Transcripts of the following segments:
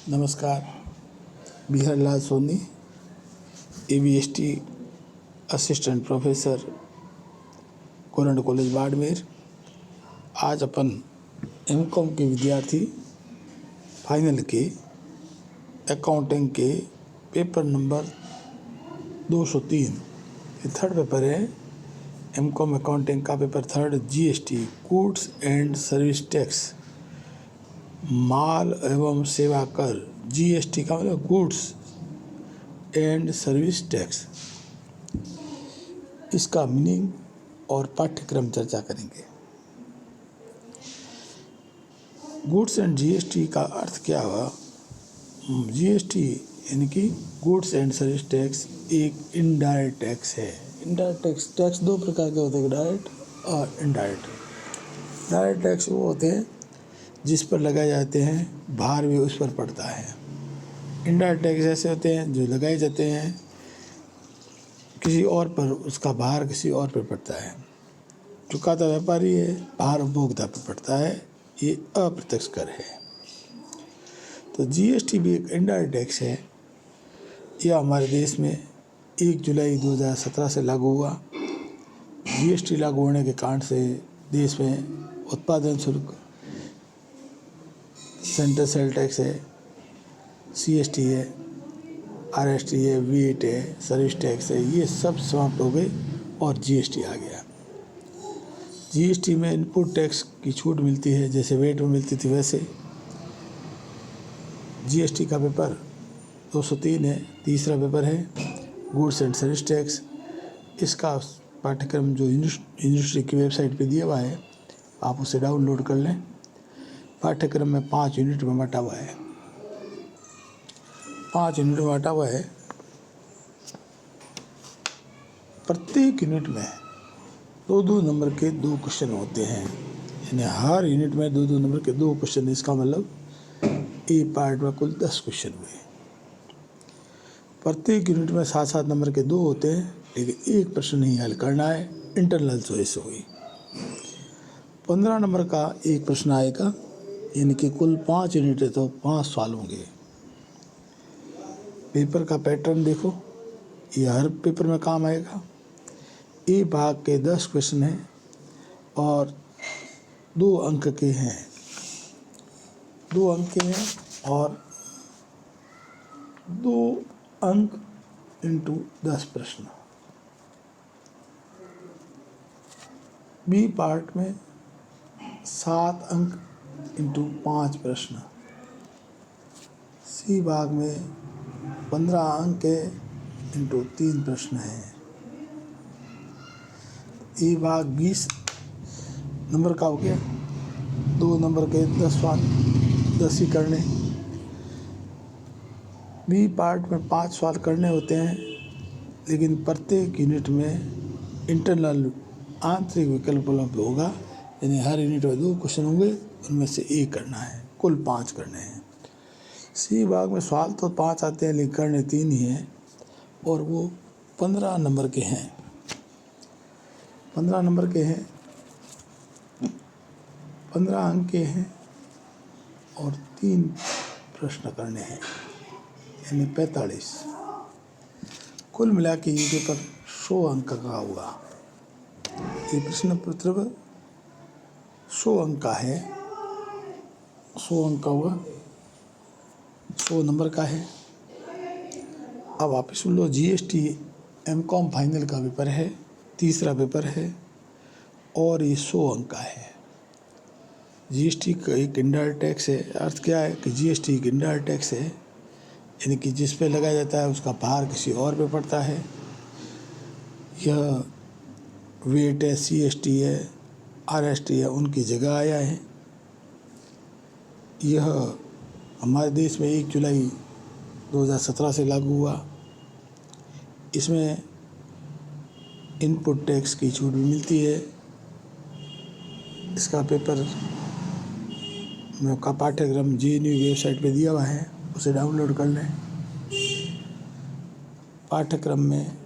नमस्कार। Bihar Lal Soni, ABST assistant professor, कोरंड college Barmer. आज अपन MCOM के विद्यार्थी फाइनल के अकाउंटिंग के पेपर नंबर 203 ये थर्ड पेपर है। MCOM अकाउंटिंग का paper third, GST goods and service tax, माल एवं सेवा कर। GST का मतलब गुड्स एंड सर्विस टैक्स। इसका मीनिंग और पाठ्यक्रम चर्चा करेंगे। गुड्स एंड GST का अर्थ क्या हुआ? GST यानी कि गुड्स एंड सर्विस टैक्स एक इनडायरेक्ट टैक्स है। इनडायरेक्ट टैक्स दो प्रकार के होते हैं, डायरेक्ट और इनडायरेक्ट। डायरेक्ट टैक्स वो होते हैं जिस पर लगाए जाते हैं, भार भी उस पर पड़ता है। इनडायरेक्ट टैक्स ऐसे होते हैं जो लगाए जाते हैं किसी और पर, उसका भार किसी और पर पड़ता है। चुकाता व्यापारी है, भार उपभोक्ता पर पड़ता है। ये अप्रत्यक्ष कर है। तो GST भी एक इनडायरेक्ट टैक्स है। यह हमारे देश में 1 जुलाई 2017 से लागू हुआ। GST लागू होने के कारण से देश में उत्पादन शुल्क, सेंट्रल सेल टैक्स है, CST है, RST है, VAT है, सर्विस टैक्स है, ये सब समाप्त हो गए और GST आ गया। GST में इनपुट टैक्स की छूट मिलती है, जैसे वेट में मिलती थी वैसे। GST का पेपर 203 है। तीसरा पेपर है गुड्स एंड सर्विस टैक्स। इसका पाठ्यक्रम जो यूनिवर्सिटी की वेबसाइट पे दिया हुआ है, आप उसे डाउनलोड कर लें। पाठ्यक्रम में 5 यूनिट में बांटा हुआ है। 5 यूनिट में बांटा हुआ है। प्रत्येक यूनिट में 2-2 नंबर के 2 क्वेश्चन होते हैं। यानी हर यूनिट में 2-2 नंबर के 2 क्वेश्चन। इसका मतलब ए पार्ट में कुल 10 क्वेश्चन हुए। प्रत्येक यूनिट में 7-7 नंबर के 2 होते हैं, लेकिन एक प्रश्न ही हल करना है। इंटरनल चॉइस हुई। 15 नंबर का एक प्रश्न आएगा, यानी कि कुल 5 यूनिट है तो 5 सवाल होंगे। पेपर का पैटर्न देखो, ये हर पेपर में काम आएगा। ए भाग के 10 क्वेश्चन हैं और 2 अंक के हैं। 2 अंक के हैं और 2 अंक इंटू 10 प्रश्न। बी पार्ट में 7 अंक इंटू 5 प्रश्न। सी भाग में 15 अंक है इंटू 3 प्रश्न है। ए भाग 20 नंबर का हो गया। 2 नंबर के 10 सवाल, 10 ही करने। बी पार्ट में 5 सवाल करने होते हैं, लेकिन प्रत्येक यूनिट में इंटरनल आंतरिक विकल्प उपलब्ध होगा। यानी हर यूनिट में 2 क्वेश्चन होंगे, उनमें से एक करना है। कुल 5 करने हैं। सी भाग में सवाल तो 5 आते हैं, लेकिन करने 3 ही हैं और वो 15 नंबर के हैं। 15 नंबर के हैं, 15 अंक के हैं और 3 प्रश्न करने हैं, यानी 45। कुल मिला के ये पेपर 100 अंक का हुआ। ये प्रश्न पत्र 100 अंक का है। 100 अंक का हुआ, 100 नंबर का है। अब आप सुन लो, GST MCOM फाइनल का पेपर है, तीसरा पेपर है और ये 100 अंक का है। GST का एक इनडायरेक्ट टैक्स है। अर्थ क्या है कि GST एक इनडायरेक्ट टैक्स है, यानी कि जिस पे लगाया जाता है उसका भार किसी और पे पड़ता है। यह वेट है, CST है, RST है, उनकी जगह आया है। यह हमारे देश में 1 जुलाई 2017 से लागू हुआ। इसमें इनपुट टैक्स की छूट भी मिलती है। इसका पेपर का पाठ्यक्रम JNU वेबसाइट पे दिया हुआ है, उसे डाउनलोड कर लें। पाठ्यक्रम में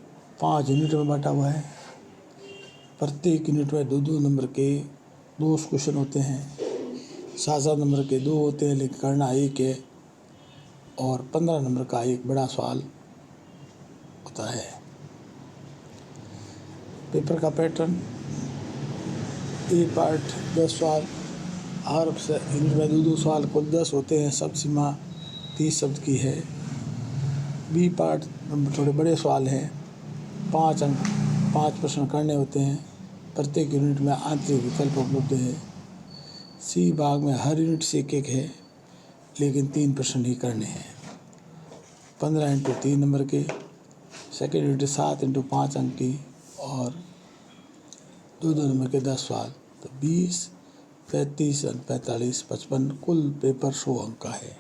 5 यूनिट में बांटा हुआ है। प्रत्येक यूनिट में 2-2 नंबर के 2 क्वेश्चन होते हैं। 7 नंबर के 2 होते हैं लेकिन करना एक है, और 15 नंबर का एक बड़ा सवाल होता है। पेपर का पैटर्न, ए पार्ट 10 सवाल, और यूनिट में 2-2 सवाल, कुल 10 होते हैं। शब्द सीमा 30 शब्द की है। बी पार्ट थोड़े बड़े सवाल हैं, 5 अंक, 5 प्रश्न करने होते हैं। प्रत्येक यूनिट में आंतरिक विकल्प उपलब्ध है। सी भाग में हर यूनिट से एक है लेकिन 3 प्रश्न ही करने हैं। 15 × 3 नंबर के। सेकेंड यूनिट 7 × 5 अंक की, और 2-2 नंबर के 10 सवाल। तो 20, 35, 45, 55 कुल पेपर 100 अंक का है।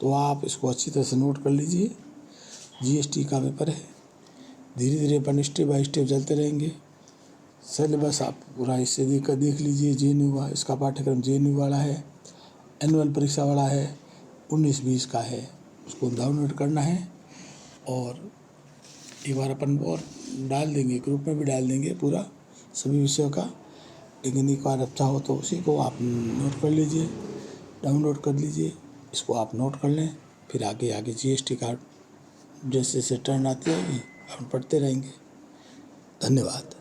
तो आप इसको अच्छी तरह से नोट कर लीजिए। जीएसटी का पेपर है, धीरे धीरे अपन स्टेप बाय स्टेप चलते रहेंगे। सिलेबस आप पूरा इससे देख लीजिए। जेएनयू का इसका पाठ्यक्रम जेएनयू वाला है, एनुअल परीक्षा वाला है, 19-20 का है। उसको डाउनलोड करना है और एक बार अपन और डाल देंगे, ग्रुप में भी डाल देंगे पूरा सभी विषयों का। लेकिन एक बार अच्छा हो तो उसी को आप नोट कर लीजिए, डाउनलोड कर लीजिए, इसको आप नोट कर लें। फिर आगे जीएसटी का जैसे टर्न आती है हम पढ़ते रहेंगे। धन्यवाद।